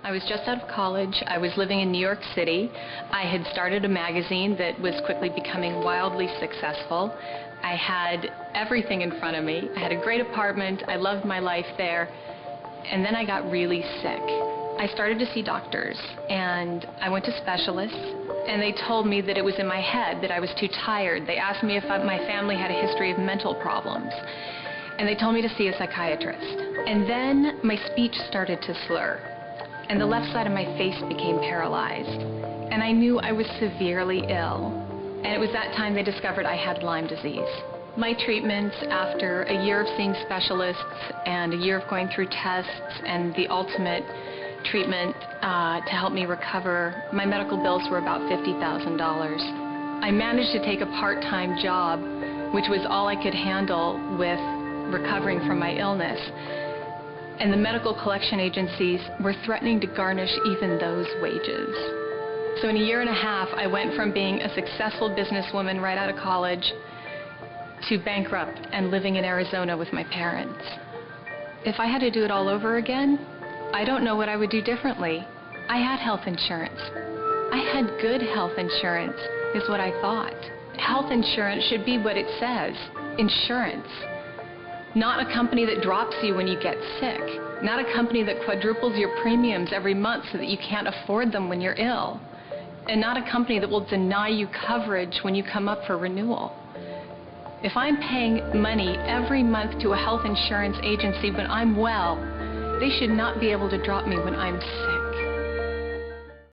I was just out of college. I was living in New York City. I had started a magazine that was quickly becoming wildly successful. I had everything in front of me. I had a great apartment. I loved my life there. And then I got really sick. I started to see doctors, and I went to specialists, and they told me that it was in my head, that I was too tired. They asked me if my family had a history of mental problems, and they told me to see a psychiatrist. And then my speech started to slur, and the left side of my face became paralyzed, and I knew I was severely ill. And it was that time they discovered I had Lyme disease. My treatments, after a year of seeing specialists and a year of going through tests and the ultimate treatment to help me recover, my medical bills were about $50,000. I managed to take a part-time job, which was all I could handle with recovering from my illness. And the medical collection agencies were threatening to garnish even those wages. So in a year and a half, I went from being a successful businesswoman right out of college to bankrupt and living in Arizona with my parents. If I had to do it all over again, I don't know what I would do differently. I had health insurance. I had good health insurance, is what I thought. Health insurance should be what it says, insurance. Not a company that drops you when you get sick. Not a company that quadruples your premiums every month so that you can't afford them when you're ill. And not a company that will deny you coverage when you come up for renewal. If I'm paying money every month to a health insurance agency when I'm well, they should not be able to drop me when I'm sick.